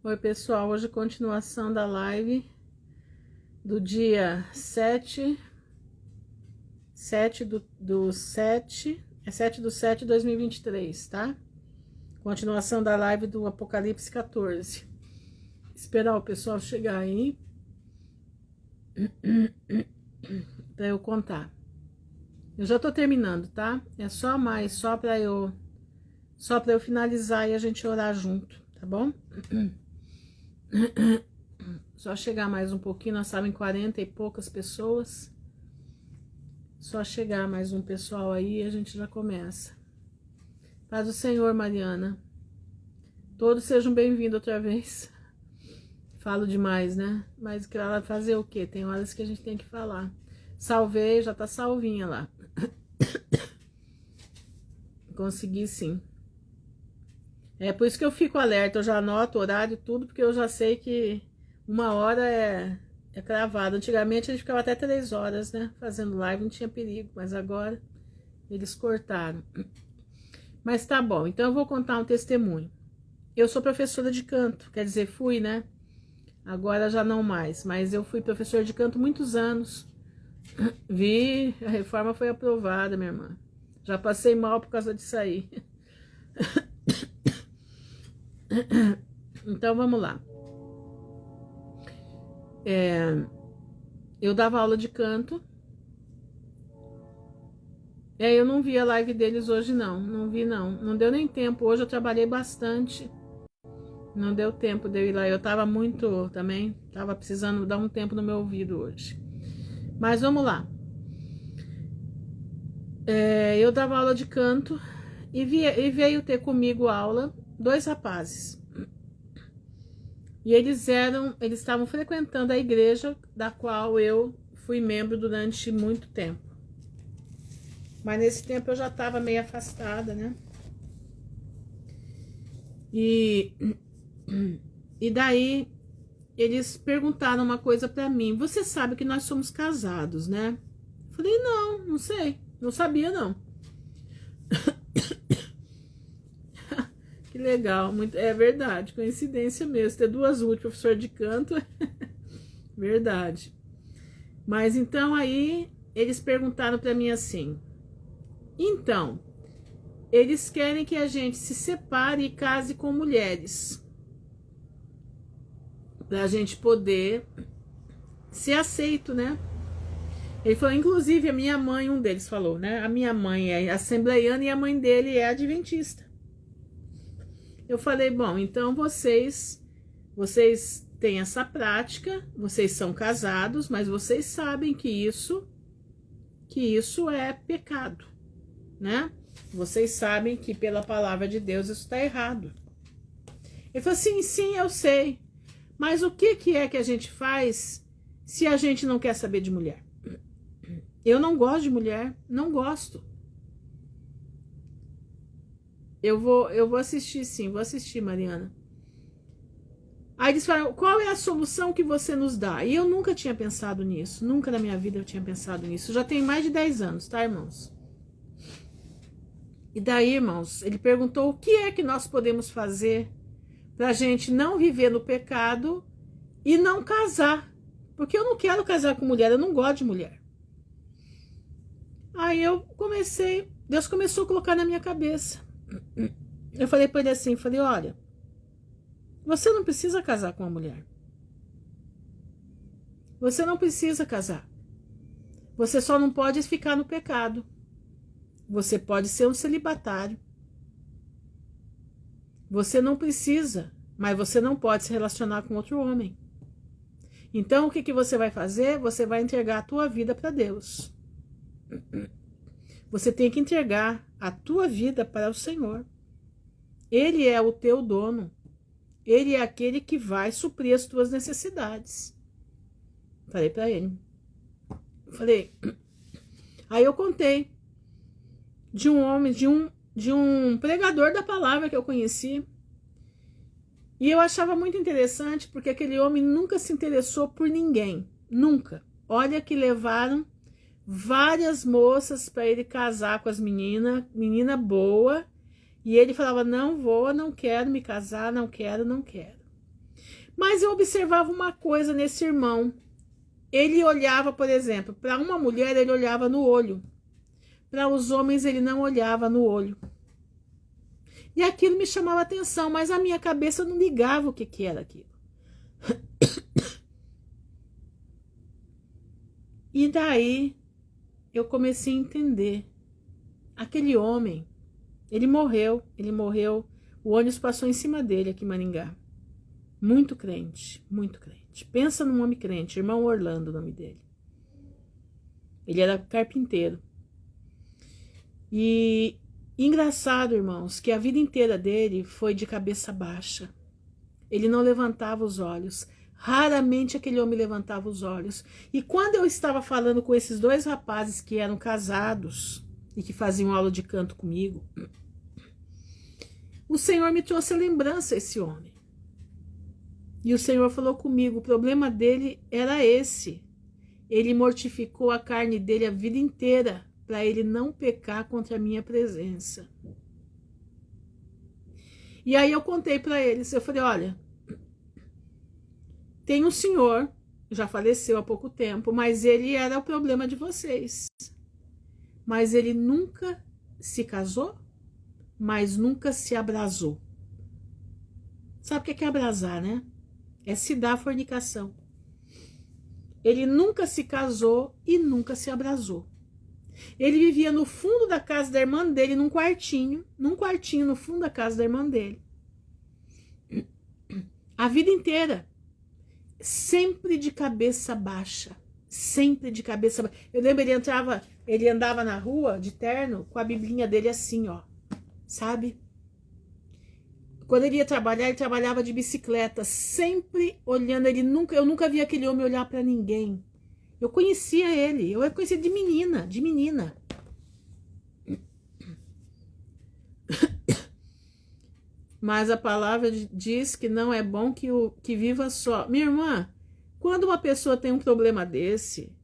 Oi, pessoal, hoje continuação da live do dia 7 do 7 de 2023, tá? Continuação da live do Apocalipse 14. Esperar o pessoal chegar aí pra eu contar. Eu já tô terminando, tá? É só pra eu finalizar e a gente orar junto, tá bom? Só chegar mais um pouquinho, nós estávamos em 40 e poucas pessoas. Só chegar mais um pessoal aí e a gente já começa. Paz do Senhor, Mariana. Todos sejam bem-vindos outra vez. Falo demais, né? Mas que ela fazer o quê? Tem horas que a gente tem que falar. Salvei, já tá salvinha lá. Consegui sim. É por isso que eu fico alerta, eu já anoto o horário e tudo, porque eu já sei que 1 hora é cravado. Antigamente a gente ficava até 3 horas, né? Fazendo live, não tinha perigo, mas agora eles cortaram. Mas tá bom, então eu vou contar um testemunho. Eu sou professora de canto, quer dizer, fui, né? Agora já não mais, mas eu fui professora de canto muitos anos. Vi, a reforma foi aprovada, minha irmã. Já passei mal por causa disso aí. Então vamos lá. Eu dava aula de canto. Eu não vi a live deles hoje não vi não. Não deu nem tempo, hoje eu trabalhei bastante. Não deu tempo de eu ir lá, eu tava muito também, tava precisando dar um tempo no meu ouvido hoje. Mas vamos lá. Eu dava aula de canto e veio ter comigo aula 2 rapazes. E eles estavam frequentando a igreja da qual eu fui membro durante muito tempo. Mas nesse tempo eu já estava meio afastada, né? E daí eles perguntaram uma coisa pra mim: você sabe que nós somos casados, né? Eu falei: não sei, não sabia não. Que legal, muito, é verdade, coincidência mesmo, ter 2 úteis, professor de canto, verdade. Mas então aí eles perguntaram pra mim assim: então, eles querem que a gente se separe e case com mulheres, pra gente poder ser aceito, né? Ele falou, inclusive a minha mãe, um deles falou, né? A minha mãe é assembleiana e a mãe dele é adventista. Eu falei, bom, então vocês têm essa prática, vocês são casados, mas vocês sabem que isso é pecado, né? Vocês sabem que pela palavra de Deus isso está errado. Ele falou, sim, eu sei. Mas o que é que a gente faz se a gente não quer saber de mulher? Eu não gosto de mulher, não gosto. Eu vou assistir sim, vou assistir, Mariana. Aí eles falaram, qual é a solução que você nos dá? E eu nunca tinha pensado nisso, nunca na minha vida eu tinha pensado nisso. Já tem mais de 10 anos, tá, irmãos? E daí, irmãos, ele perguntou o que é que nós podemos fazer pra gente não viver no pecado e não casar. Porque eu não quero casar com mulher, eu não gosto de mulher. Aí Deus começou a colocar na minha cabeça. Eu falei para ele assim, olha, você não precisa casar com uma mulher. Você não precisa casar. Você só não pode ficar no pecado. Você pode ser um celibatário. Você não precisa, mas você não pode se relacionar com outro homem. Então, o que você vai fazer? Você vai entregar a tua vida para Deus. Você tem que entregar a tua vida para o Senhor. Ele é o teu dono. Ele é aquele que vai suprir as tuas necessidades. Falei para ele. Aí eu contei de um homem, de um pregador da palavra que eu conheci. E eu achava muito interessante porque aquele homem nunca se interessou por ninguém. Nunca. Olha que levaram várias moças para ele casar com as meninas, menina boa, e ele falava, não vou, não quero me casar, não quero, não quero. Mas eu observava uma coisa nesse irmão. Ele olhava, por exemplo, para uma mulher ele olhava no olho. Para os homens ele não olhava no olho. E aquilo me chamava atenção, mas a minha cabeça não ligava o que era aquilo. E daí eu comecei a entender. Aquele homem, ele morreu. O ônibus passou em cima dele aqui em Maringá. Muito crente, muito crente. Pensa num homem crente, irmão Orlando, o nome dele. Ele era carpinteiro. E engraçado, irmãos, que a vida inteira dele foi de cabeça baixa. Ele não levantava os olhos. Raramente aquele homem levantava os olhos. E quando eu estava falando com esses dois rapazes que eram casados e que faziam aula de canto comigo, o Senhor me trouxe a lembrança esse homem. E o Senhor falou comigo, o problema dele era esse. Ele mortificou a carne dele a vida inteira para ele não pecar contra a minha presença. E aí eu contei para eles, eu falei, olha, tem um senhor, já faleceu há pouco tempo, mas ele era o problema de vocês. Mas ele nunca se casou, mas nunca se abrasou. Sabe o que é abrasar, né? É se dar fornicação. Ele nunca se casou e nunca se abrasou. Ele vivia no fundo da casa da irmã dele, num quartinho no fundo da casa da irmã dele. A vida inteira. Sempre de cabeça baixa. Sempre de cabeça baixa. Eu lembro, ele andava na rua de terno com a biblinha dele assim, ó. Sabe? Quando ele ia trabalhar, ele trabalhava de bicicleta, sempre olhando. Eu nunca vi aquele homem olhar para ninguém. Eu conhecia ele, eu conhecia de menina. Mas a palavra diz que não é bom que viva só. Minha irmã, quando uma pessoa tem um problema desse,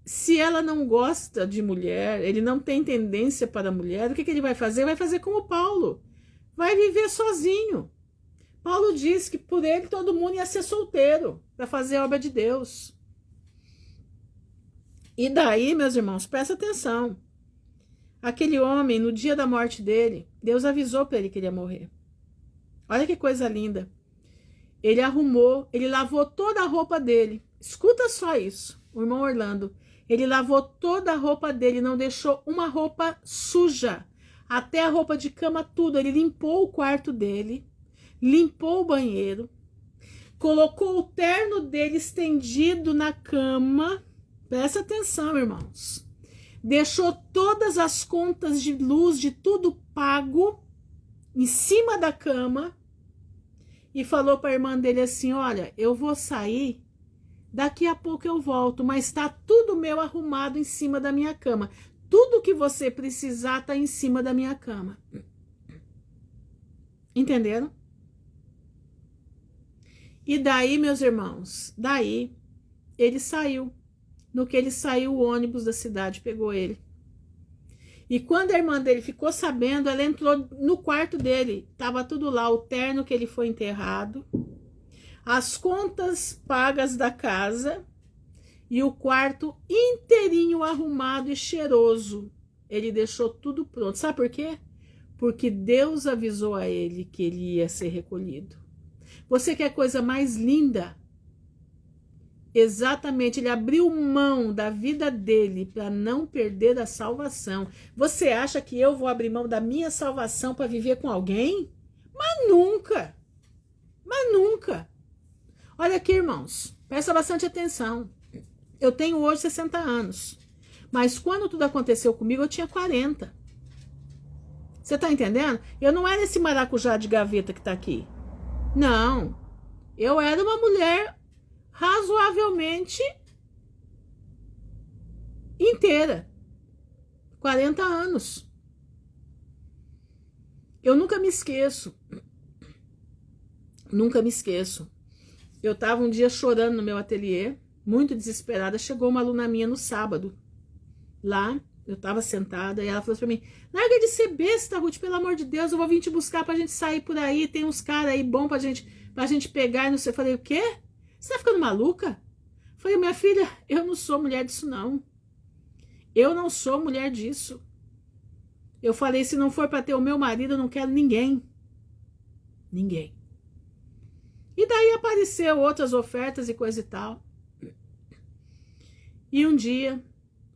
se ela não gosta de mulher, ele não tem tendência para mulher, o que ele vai fazer? Vai fazer como Paulo. Vai viver sozinho. Paulo diz que por ele todo mundo ia ser solteiro para fazer a obra de Deus. E daí, meus irmãos, presta atenção. Aquele homem, no dia da morte dele, Deus avisou para ele que ele ia morrer. Olha que coisa linda. Ele arrumou, ele lavou toda a roupa dele. Escuta só isso, o irmão Orlando. Ele lavou toda a roupa dele, não deixou uma roupa suja. Até a roupa de cama, tudo. Ele limpou o quarto dele, limpou o banheiro, colocou o terno dele estendido na cama. Presta atenção, irmãos. Deixou todas as contas de luz, de tudo pago, em cima da cama e falou para a irmã dele assim, olha, eu vou sair, daqui a pouco eu volto, mas está tudo meu arrumado em cima da minha cama. Tudo que você precisar está em cima da minha cama. Entenderam? E daí, meus irmãos, daí ele saiu. No que ele saiu, o ônibus da cidade pegou ele. E quando a irmã dele ficou sabendo, ela entrou no quarto dele. Tava tudo lá, o terno que ele foi enterrado, as contas pagas da casa e o quarto inteirinho arrumado e cheiroso. Ele deixou tudo pronto. Sabe por quê? Porque Deus avisou a ele que ele ia ser recolhido. Você quer coisa mais linda? Exatamente, ele abriu mão da vida dele para não perder a salvação. Você acha que eu vou abrir mão da minha salvação para viver com alguém? Mas nunca! Mas nunca! Olha aqui, irmãos, presta bastante atenção. Eu tenho hoje 60 anos, mas quando tudo aconteceu comigo eu tinha 40. Você tá entendendo? Eu não era esse maracujá de gaveta que tá aqui. Não, eu era uma mulher razoavelmente inteira. 40 anos. Eu nunca me esqueço. Nunca me esqueço. Eu estava um dia chorando no meu ateliê, muito desesperada. Chegou uma aluna minha no sábado. Lá, eu estava sentada e ela falou para mim: larga de ser besta, Ruth, pelo amor de Deus, eu vou vir te buscar pra gente sair por aí. Tem uns caras aí bom pra gente pegar. E não sei. Eu falei: o quê? Você tá ficando maluca? Eu falei: minha filha, eu não sou mulher disso, não. Eu não sou mulher disso. Eu falei: se não for para ter o meu marido, eu não quero ninguém. Ninguém. E daí apareceu outras ofertas e coisa e tal. E um dia,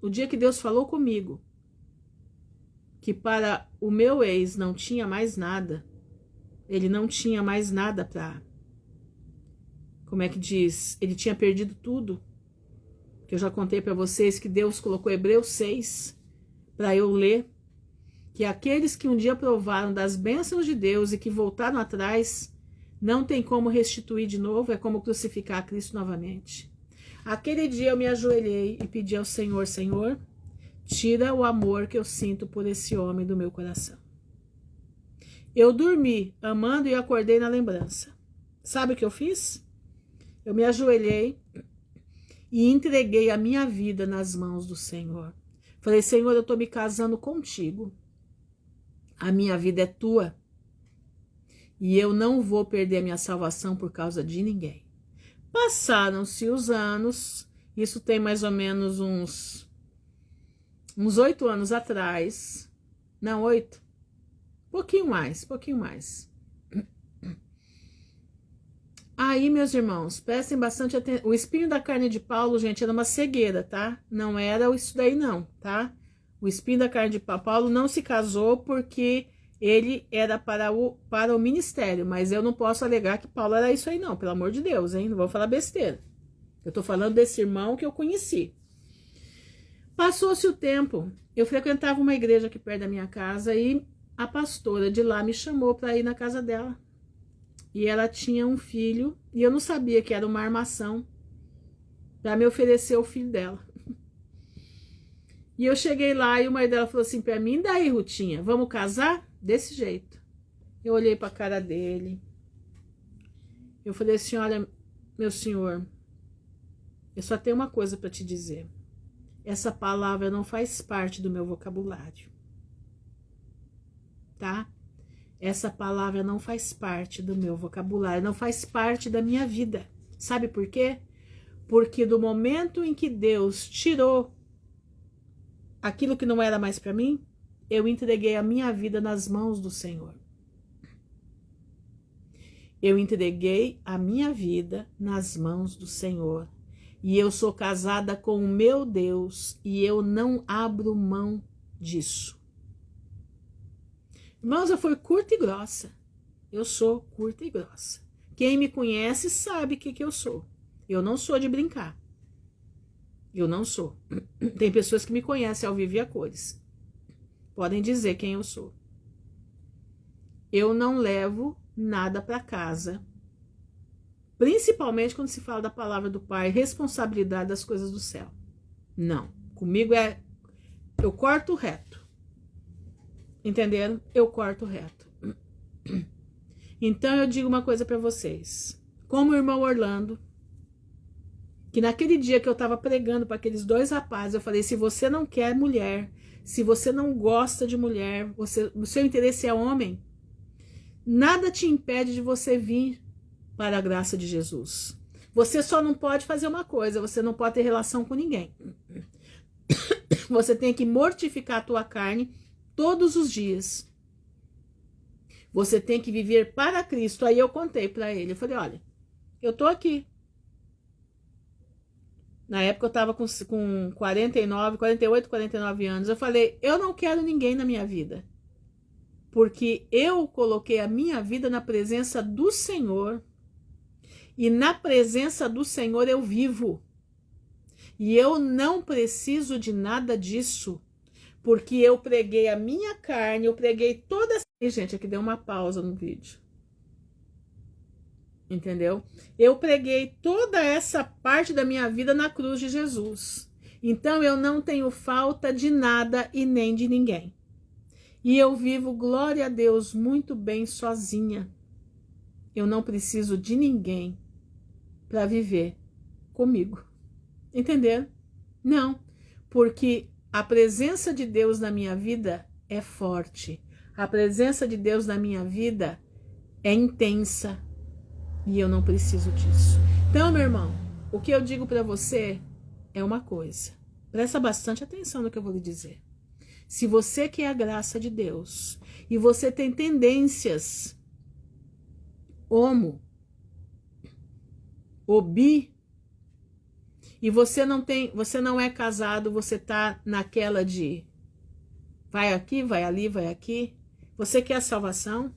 o dia que Deus falou comigo, que para o meu ex não tinha mais nada, ele não tinha mais nada para, como é que diz? Ele tinha perdido tudo. Que eu já contei para vocês que Deus colocou Hebreus 6 para eu ler, que aqueles que um dia provaram das bênçãos de Deus e que voltaram atrás, não tem como restituir de novo, é como crucificar Cristo novamente. Aquele dia eu me ajoelhei e pedi ao Senhor: Senhor, tira o amor que eu sinto por esse homem do meu coração. Eu dormi amando e acordei na lembrança. Sabe o que eu fiz? Eu me ajoelhei e entreguei a minha vida nas mãos do Senhor. Falei: Senhor, eu estou me casando contigo. A minha vida é tua. E eu não vou perder a minha salvação por causa de ninguém. Passaram-se os anos, isso tem mais ou menos uns 8 anos atrás. Não, 8. Pouquinho mais. Aí, meus irmãos, prestem bastante atenção. O espinho da carne de Paulo, gente, era uma cegueira, tá? Não era isso daí não, tá? O espinho da carne de Paulo não se casou porque ele era para o ministério, mas eu não posso alegar que Paulo era isso aí não, pelo amor de Deus, hein? Não vou falar besteira. Eu tô falando desse irmão que eu conheci. Passou-se o tempo, eu frequentava uma igreja aqui perto da minha casa e a pastora de lá me chamou para ir na casa dela. E ela tinha um filho e eu não sabia que era uma armação para me oferecer o filho dela. E eu cheguei lá e o marido dela falou assim para mim: daí, Rutinha, vamos casar? Desse jeito. Eu olhei para a cara dele. Eu falei assim: olha, meu senhor, eu só tenho uma coisa para te dizer. Essa palavra não faz parte do meu vocabulário. Tá? Essa palavra não faz parte do meu vocabulário, não faz parte da minha vida. Sabe por quê? Porque do momento em que Deus tirou aquilo que não era mais para mim, eu entreguei a minha vida nas mãos do Senhor. Eu entreguei a minha vida nas mãos do Senhor. E eu sou casada com o meu Deus e eu não abro mão disso. Irmãos, eu fui curta e grossa. Eu sou curta e grossa. Quem me conhece sabe o que eu sou. Eu não sou de brincar. Eu não sou. Tem pessoas que me conhecem ao vivo e a cores. Podem dizer quem eu sou. Eu não levo nada para casa. Principalmente quando se fala da palavra do Pai, responsabilidade das coisas do céu. Não. Comigo eu corto reto. Entenderam? Eu corto reto. Então eu digo uma coisa para vocês. Como o irmão Orlando, que naquele dia que eu estava pregando para aqueles 2 rapazes, eu falei: se você não quer mulher, se você não gosta de mulher, o seu interesse é homem, nada te impede de você vir para a graça de Jesus. Você só não pode fazer uma coisa: você não pode ter relação com ninguém. Você tem que mortificar a tua carne todos os dias. Você tem que viver para Cristo. Aí eu contei para ele, eu falei: olha, eu tô aqui. Na época eu estava com 48, 49 anos. Eu falei: eu não quero ninguém na minha vida. Porque eu coloquei a minha vida na presença do Senhor. E na presença do Senhor eu vivo. E eu não preciso de nada disso. Porque eu preguei a minha carne, eu preguei toda essa... E, gente, aqui deu uma pausa no vídeo. Entendeu? Eu preguei toda essa parte da minha vida na cruz de Jesus. Então eu não tenho falta de nada e nem de ninguém. E eu vivo, glória a Deus, muito bem sozinha. eu não preciso de ninguém para viver comigo. Entenderam? Não, porque a presença de Deus na minha vida é forte. A presença de Deus na minha vida é intensa e eu não preciso disso. Então, meu irmão, o que eu digo para você é uma coisa. Presta bastante atenção no que eu vou lhe dizer. Se você quer a graça de Deus e você tem tendências homo, ou bi, e você não é casado, você tá naquela de vai aqui, vai ali, vai aqui. Você quer a salvação?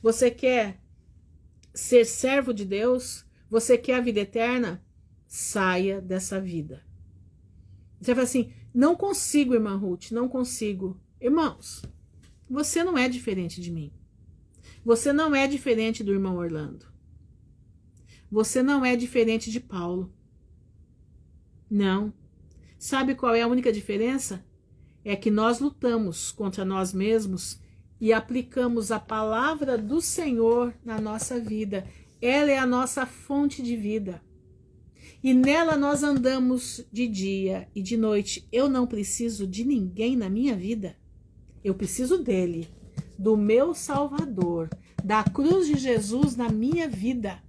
Você quer ser servo de Deus? Você quer a vida eterna? Saia dessa vida. Você fala assim, não consigo, irmã Ruth, não consigo. Irmãos, você não é diferente de mim. Você não é diferente do irmão Orlando. Você não é diferente de Paulo. Não. Sabe qual é a única diferença? É que nós lutamos contra nós mesmos e aplicamos a palavra do Senhor na nossa vida. Ela é a nossa fonte de vida. E nela nós andamos de dia e de noite. Eu não preciso de ninguém na minha vida. Eu preciso dele, do meu Salvador, da cruz de Jesus na minha vida.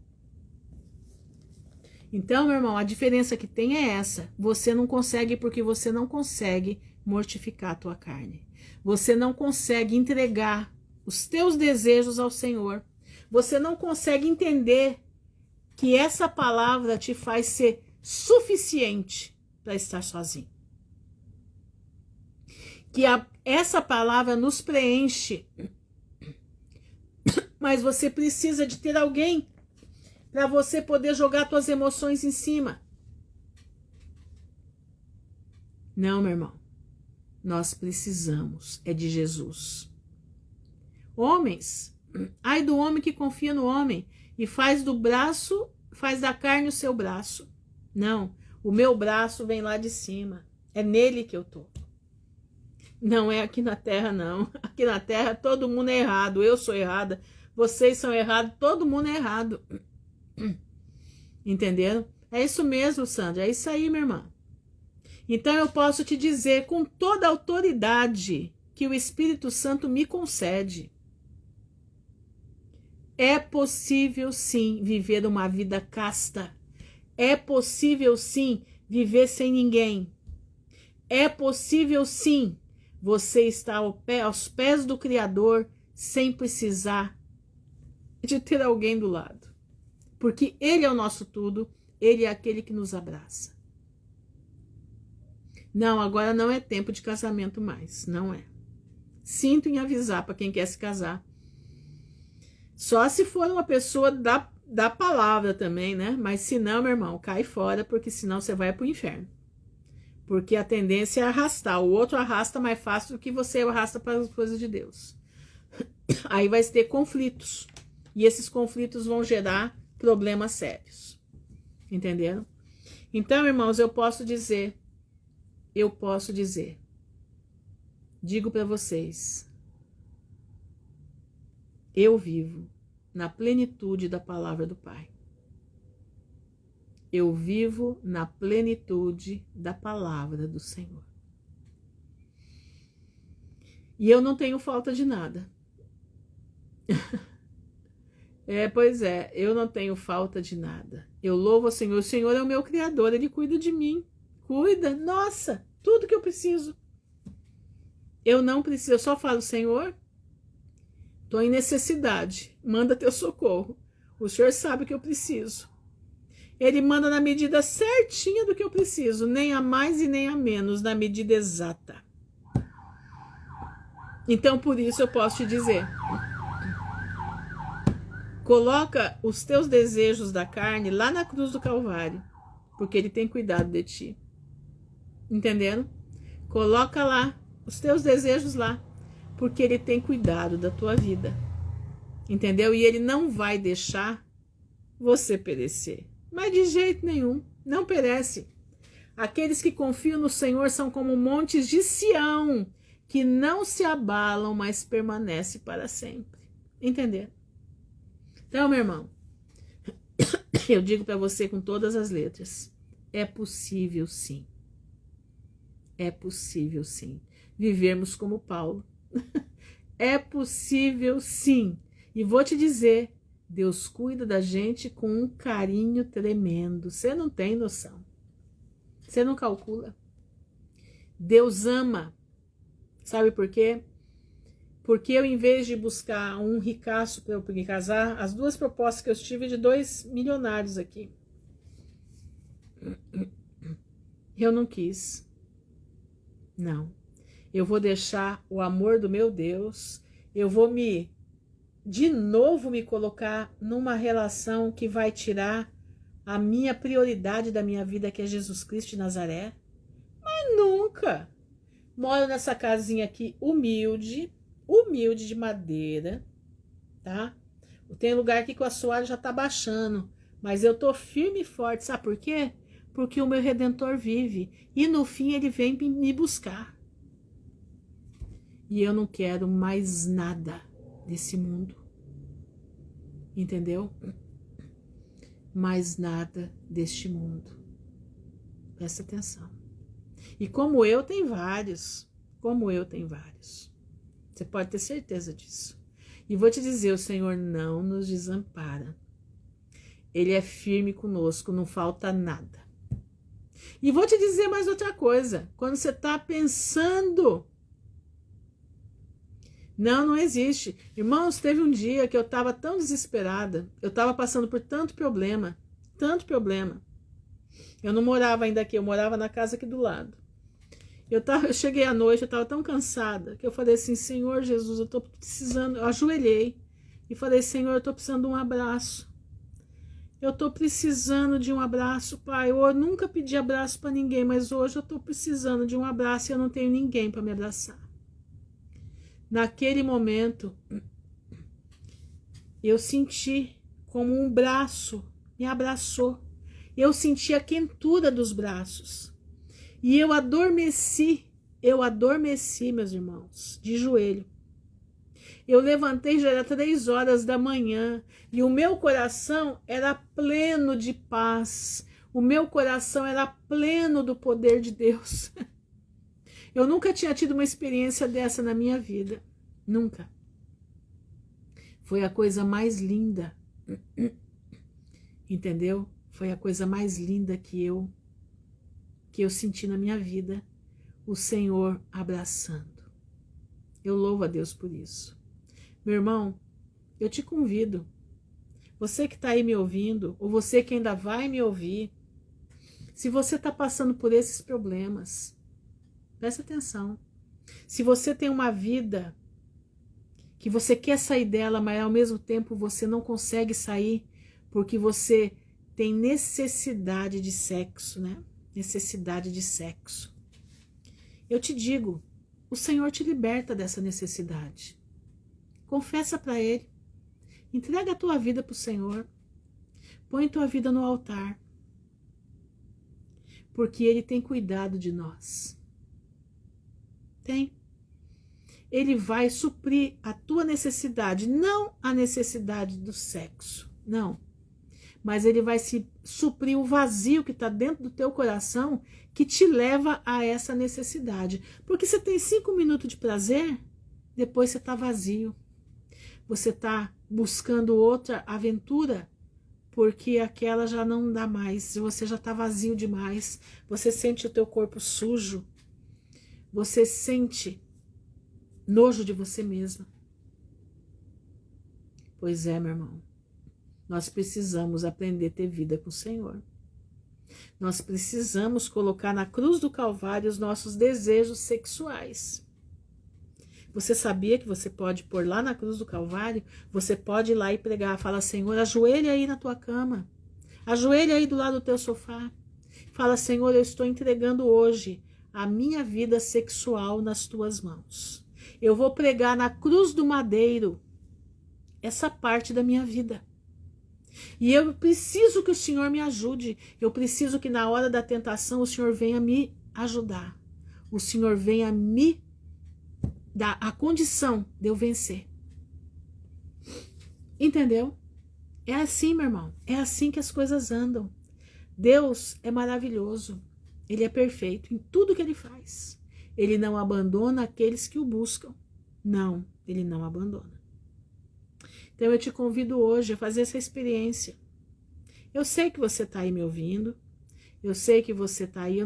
Então, meu irmão, a diferença que tem é essa. Você não consegue porque você não consegue mortificar a tua carne. Você não consegue entregar os teus desejos ao Senhor. Você não consegue entender que essa palavra te faz ser suficiente para estar sozinho. Que essa palavra nos preenche. Mas você precisa de ter alguém para você poder jogar suas emoções em cima. Não, meu irmão. Nós precisamos é de Jesus. Homens, ai do homem que confia no homem e faz da carne o seu braço. Não, o meu braço vem lá de cima. É nele que eu tô. Não é aqui na terra, não. Aqui na terra todo mundo é errado. Eu sou errada, vocês são errados, todo mundo é errado. Entenderam? É isso mesmo, Sandra. É isso aí, minha irmã. Então eu posso te dizer com toda a autoridade que o Espírito Santo me concede. É possível sim viver uma vida casta. É possível sim viver sem ninguém. É possível sim você estar aos pés do Criador sem precisar de ter alguém do lado. Porque Ele é o nosso tudo, Ele é aquele que nos abraça. Não, agora não é tempo de casamento mais, não é. Sinto em avisar para quem quer se casar. Só se for uma pessoa da palavra também, né? Mas se não, meu irmão, cai fora, porque senão você vai pro inferno. Porque a tendência é arrastar. O outro arrasta mais fácil do que você arrasta para as coisas de Deus. Aí vai ter conflitos. E esses conflitos vão gerar problemas sérios. Entenderam? Então, irmãos, eu posso dizer, digo para vocês, eu vivo na plenitude da palavra do Pai. Eu vivo na plenitude da palavra do Senhor. E eu não tenho falta de nada. Pois é, eu não tenho falta de nada. Eu louvo o Senhor é o meu Criador, Ele cuida de mim. Cuida, nossa, tudo que eu preciso. Eu não preciso, eu só falo, Senhor, estou em necessidade, manda teu socorro. O Senhor sabe o que eu preciso. Ele manda na medida certinha do que eu preciso, nem a mais e nem a menos, na medida exata. Então, por isso eu posso te dizer, coloca os teus desejos da carne lá na cruz do Calvário, porque Ele tem cuidado de ti. Entendendo? Coloca lá os teus desejos lá, porque Ele tem cuidado da tua vida. Entendeu? E Ele não vai deixar você perecer. Mas de jeito nenhum, não perece. Aqueles que confiam no Senhor são como montes de Sião, que não se abalam, mas permanecem para sempre. Entendeu? Então, meu irmão, eu digo para você com todas as letras, é possível sim. É possível sim vivermos como Paulo. É possível sim. E vou te dizer, Deus cuida da gente com um carinho tremendo. Você não tem noção. Você não calcula. Deus ama. Sabe por quê? Porque eu, em vez de buscar um ricaço para eu me casar, as duas propostas que eu tive de 2 milionários aqui, eu não quis. Não. Eu vou deixar o amor do meu Deus, eu vou de novo me colocar numa relação que vai tirar a minha prioridade da minha vida, que é Jesus Cristo de Nazaré. Mas nunca. Moro nessa casinha aqui humilde de madeira, tá? Tem lugar aqui que o assoalho já tá baixando, mas eu tô firme e forte, sabe por quê? Porque o meu Redentor vive, e no fim ele vem me buscar. E eu não quero mais nada desse mundo, entendeu? Mais nada deste mundo. Presta atenção. E como eu, tem vários. Você pode ter certeza disso. E vou te dizer, o Senhor não nos desampara. Ele é firme conosco, não falta nada. E vou te dizer mais outra coisa. Quando você está pensando... Não existe. Irmãos, teve um dia que eu estava tão desesperada, eu estava passando por tanto problema. Eu não morava ainda aqui, eu morava na casa aqui do lado. Eu cheguei à noite, eu estava tão cansada, que eu falei assim, Senhor Jesus, eu estou precisando, eu ajoelhei e falei, Senhor, eu estou precisando de um abraço. Eu estou precisando de um abraço, Pai. Eu nunca pedi abraço para ninguém, mas hoje eu estou precisando de um abraço e eu não tenho ninguém para me abraçar. Naquele momento, eu senti como um braço me abraçou. Eu senti a quentura dos braços. E eu adormeci, meus irmãos, de joelho. Eu levantei, já era 3 horas da manhã, e o meu coração era pleno de paz. O meu coração era pleno do poder de Deus. Eu nunca tinha tido uma experiência dessa na minha vida. Nunca. Foi a coisa mais linda. Entendeu? Foi a coisa mais linda que eu senti na minha vida. O Senhor abraçando. Eu louvo a Deus por isso. Meu irmão, eu te convido. Você que está aí me ouvindo, ou você que ainda vai me ouvir, se você está passando por esses problemas, presta atenção. Se você tem uma vida que você quer sair dela, mas ao mesmo tempo você não consegue sair porque você tem necessidade de sexo, né? Necessidade de sexo. Eu te digo, o Senhor te liberta dessa necessidade. Confessa para Ele. Entrega a tua vida para o Senhor. Põe tua vida no altar. Porque Ele tem cuidado de nós. Tem. Ele vai suprir a tua necessidade, não a necessidade do sexo, não. Mas Ele vai suprir o vazio que está dentro do teu coração, que te leva a essa necessidade. Porque você tem 5 minutos de prazer, depois você está vazio. Você está buscando outra aventura, porque aquela já não dá mais, você já está vazio demais, você sente o teu corpo sujo, você sente nojo de você mesmo. Pois é, meu irmão, nós precisamos aprender a ter vida com o Senhor. Nós precisamos colocar na cruz do Calvário os nossos desejos sexuais. Você sabia que você pode pôr lá na cruz do Calvário? Você pode ir lá e pregar, fala, Senhor, ajoelha aí na tua cama, ajoelha aí do lado do teu sofá, fala, Senhor, eu estou entregando hoje a minha vida sexual nas tuas mãos. Eu vou pregar na cruz do madeiro essa parte da minha vida. E eu preciso que o Senhor me ajude, eu preciso que na hora da tentação o Senhor venha me ajudar, o Senhor venha me dar a condição de eu vencer. Entendeu? É assim, meu irmão. É assim que as coisas andam. Deus é maravilhoso. Ele é perfeito em tudo que ele faz. Ele não abandona aqueles que o buscam. Não, ele não abandona. Então eu te convido hoje a fazer essa experiência. Eu sei que você está aí me ouvindo. Eu sei que você está aí.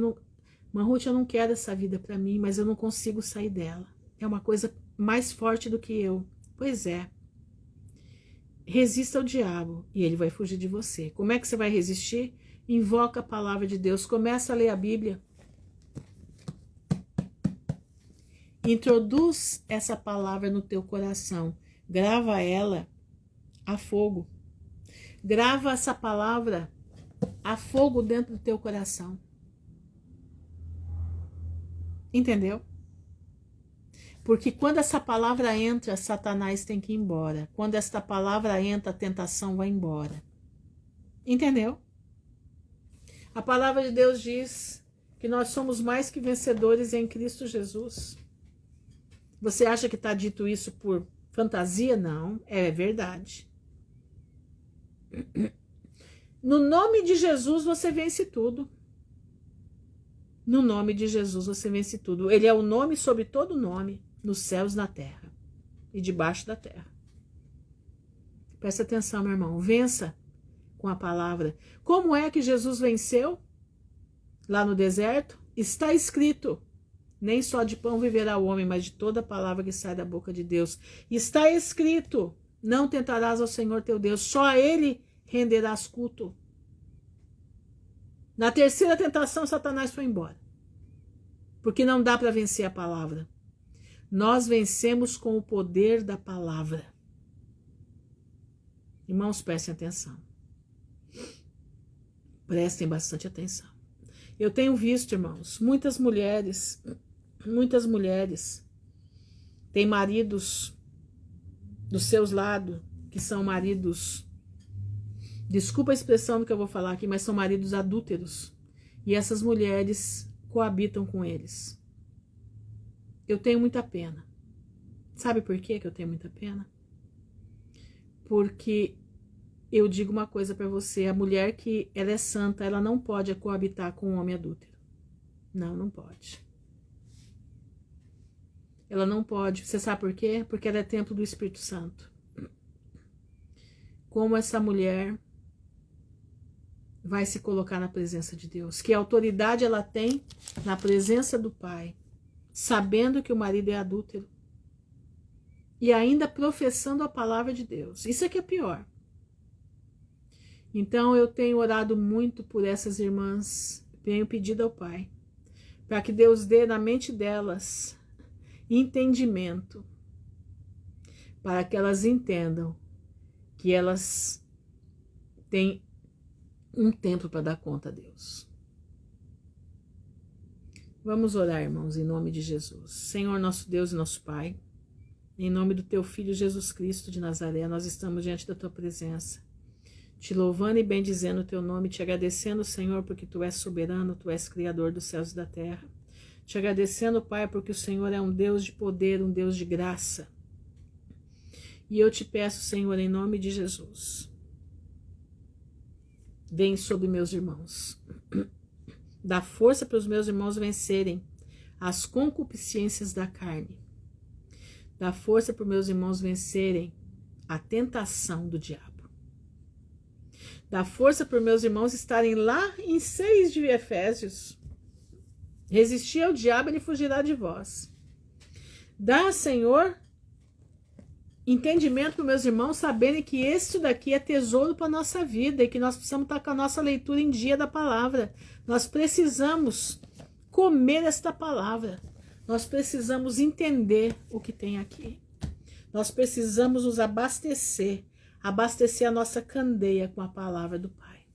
Ruth, eu não quero essa vida para mim, mas eu não consigo sair dela. É uma coisa mais forte do que eu. Pois é. Resista ao diabo e ele vai fugir de você. Como é que você vai resistir? Invoca a palavra de Deus. Começa a ler a Bíblia. Introduz essa palavra no teu coração. Grava ela a fogo. Grava essa palavra a fogo dentro do teu coração. Entendeu? Porque quando essa palavra entra, Satanás tem que ir embora. Quando esta palavra entra, a tentação vai embora. Entendeu? A palavra de Deus diz que nós somos mais que vencedores em Cristo Jesus. Você acha que está dito isso por fantasia? Não, é verdade. No nome de Jesus você vence tudo. No nome de Jesus você vence tudo. Ele é o nome sobre todo nome, nos céus e na terra e debaixo da terra. Presta atenção, meu irmão. Vença com a palavra. Como é que Jesus venceu? Lá no deserto? Está escrito: nem só de pão viverá o homem, mas de toda palavra que sai da boca de Deus. Está escrito: não tentarás ao Senhor teu Deus, só a Ele renderás culto. Na terceira tentação, Satanás foi embora. Porque não dá para vencer a palavra. Nós vencemos com o poder da palavra. Irmãos, prestem atenção. Prestem bastante atenção. Eu tenho visto, irmãos, muitas mulheres têm maridos dos seus lados, que são maridos, desculpa a expressão que eu vou falar aqui, mas são maridos adúlteros. E essas mulheres coabitam com eles. Eu tenho muita pena. Sabe por quê que eu tenho muita pena? Porque eu digo uma coisa para você, a mulher que ela é santa, ela não pode coabitar com um homem adúltero. Não, não pode. Ela não pode. Você sabe por quê? Porque ela é templo do Espírito Santo. Como essa mulher vai se colocar na presença de Deus? Que autoridade ela tem na presença do Pai, sabendo que o marido é adúltero e ainda professando a palavra de Deus. Isso é que é pior. Então eu tenho orado muito por essas irmãs, tenho pedido ao Pai, para que Deus dê na mente delas entendimento, para que elas entendam que elas têm um tempo para dar conta a Deus. Vamos orar, irmãos, em nome de Jesus. Senhor, nosso Deus e nosso Pai, em nome do Teu Filho Jesus Cristo de Nazaré, nós estamos diante da Tua presença, te louvando e bendizendo o Teu nome, te agradecendo, Senhor, porque Tu és soberano, Tu és Criador dos céus e da terra. Te agradecendo, Pai, porque o Senhor é um Deus de poder, um Deus de graça. E eu te peço, Senhor, em nome de Jesus, vem sobre meus irmãos. Dá força para os meus irmãos vencerem as concupiscências da carne. Dá força para os meus irmãos vencerem a tentação do diabo. Dá força para os meus irmãos estarem lá em 6 de Efésios. Resistir ao diabo, ele fugirá de vós. Dá, Senhor, entendimento para os meus irmãos, saberem que isso daqui é tesouro para a nossa vida e que nós precisamos estar com a nossa leitura em dia da palavra. Nós precisamos comer esta palavra. Nós precisamos entender o que tem aqui. Nós precisamos nos abastecer a nossa candeia com a palavra do Pai.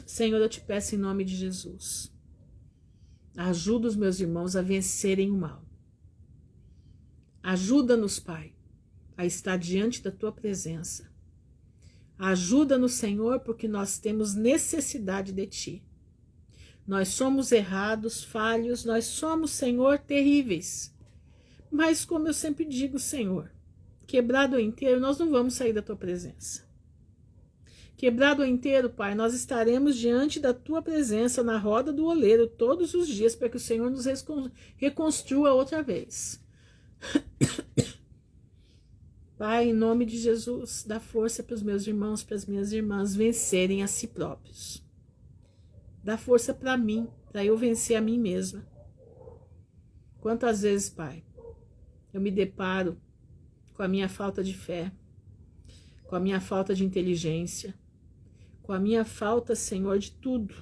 Senhor, eu te peço em nome de Jesus, ajuda os meus irmãos a vencerem o mal. Ajuda-nos, Pai, a estar diante da Tua presença. Ajuda-nos, Senhor, porque nós temos necessidade de Ti. Nós somos errados, falhos, nós somos, Senhor, terríveis. Mas como eu sempre digo, Senhor, quebrado ou inteiro, nós não vamos sair da tua presença. Quebrado ou inteiro, Pai, nós estaremos diante da tua presença na roda do oleiro todos os dias para que o Senhor nos reconstrua outra vez. Pai, em nome de Jesus, dá força para os meus irmãos, para as minhas irmãs vencerem a si próprios. Dá força para mim, para eu vencer a mim mesma. Quantas vezes, Pai, eu me deparo com a minha falta de fé, com a minha falta de inteligência, com a minha falta, Senhor, de tudo.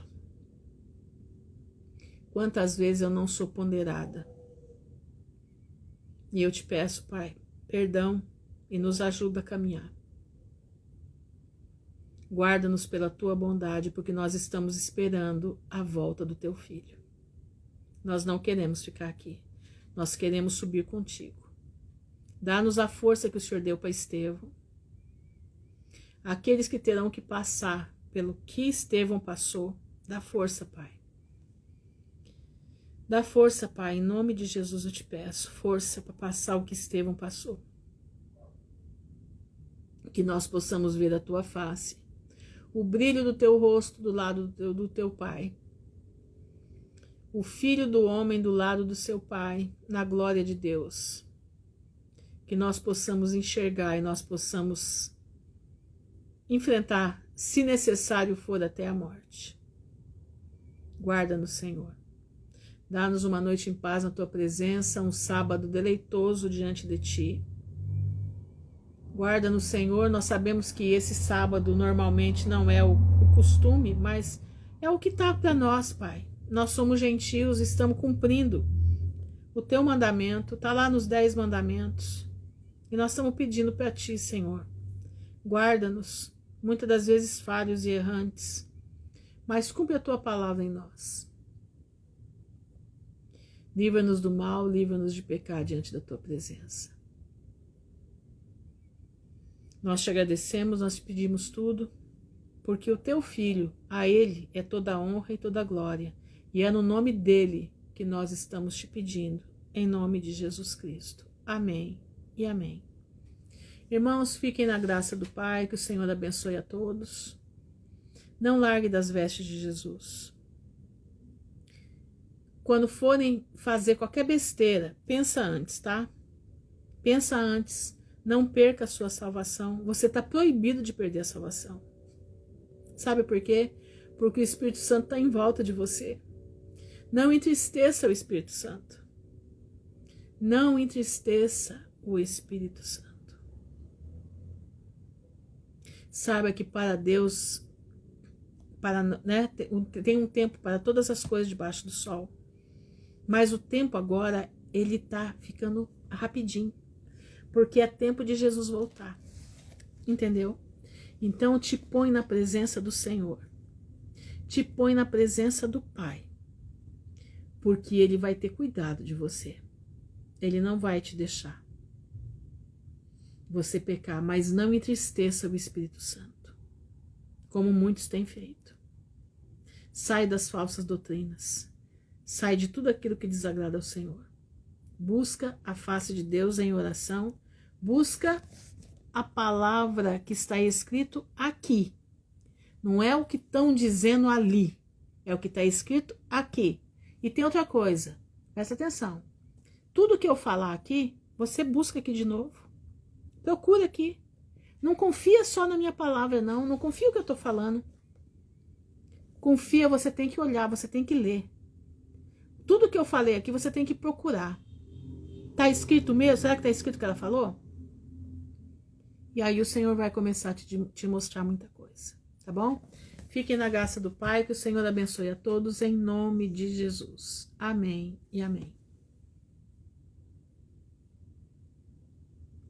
Quantas vezes eu não sou ponderada. E eu te peço, Pai, perdão e nos ajuda a caminhar. Guarda-nos pela tua bondade, porque nós estamos esperando a volta do teu filho. Nós não queremos ficar aqui. Nós queremos subir contigo. Dá-nos a força que o Senhor deu para Estevão. Aqueles que terão que passar pelo que Estevão passou, dá força, Pai. Dá força, Pai, em nome de Jesus eu te peço, força para passar o que Estevão passou. Que nós possamos ver a tua face, o brilho do teu rosto do lado do teu Pai. O Filho do homem do lado do seu Pai, na glória de Deus. Que nós possamos enxergar e nós possamos enfrentar, se necessário for, até a morte. Guarda-nos, Senhor. Dá-nos uma noite em paz na tua presença, um sábado deleitoso diante de ti. Guarda-nos, Senhor. Nós sabemos que esse sábado normalmente não é o costume, mas é o que está para nós, Pai. Nós somos gentios, estamos cumprindo o teu mandamento, está lá nos 10 mandamentos. E nós estamos pedindo para ti, Senhor. Guarda-nos, muitas das vezes falhos e errantes, mas cumpre a tua palavra em nós. Livra-nos do mal, livra-nos de pecar diante da tua presença. Nós te agradecemos, nós te pedimos tudo, porque o teu Filho, a ele é toda a honra e toda a glória, e é no nome dele que nós estamos te pedindo, em nome de Jesus Cristo. Amém e amém. Irmãos, fiquem na graça do Pai, que o Senhor abençoe a todos. Não largue das vestes de Jesus. Quando forem fazer qualquer besteira, pensa antes, tá? Pensa antes. Não perca a sua salvação. Você está proibido de perder a salvação. Sabe por quê? Porque o Espírito Santo está em volta de você. Não entristeça o Espírito Santo. Não entristeça o Espírito Santo. Saiba que para Deus, tem um tempo para todas as coisas debaixo do sol. Mas o tempo agora, ele está ficando rapidinho. Porque é tempo de Jesus voltar. Entendeu? Então te põe na presença do Senhor. Te põe na presença do Pai. Porque Ele vai ter cuidado de você. Ele não vai te deixar você pecar, mas não entristeça o Espírito Santo, como muitos têm feito. Sai das falsas doutrinas. Sai de tudo aquilo que desagrada ao Senhor. Busca a face de Deus em oração. Busca a palavra que está escrito aqui. Não é o que estão dizendo ali. É o que está escrito aqui. E tem outra coisa. Presta atenção. Tudo que eu falar aqui, você busca aqui de novo. Procura aqui. Não confia só na minha palavra, não. Não confia no que eu estou falando. Confia, você tem que olhar, você tem que ler. Tudo que eu falei aqui, você tem que procurar. Está escrito mesmo? Será que está escrito o que ela falou? E aí o Senhor vai começar a te mostrar muita coisa. Tá bom? Fiquem na graça do Pai, que o Senhor abençoe a todos em nome de Jesus. Amém e amém.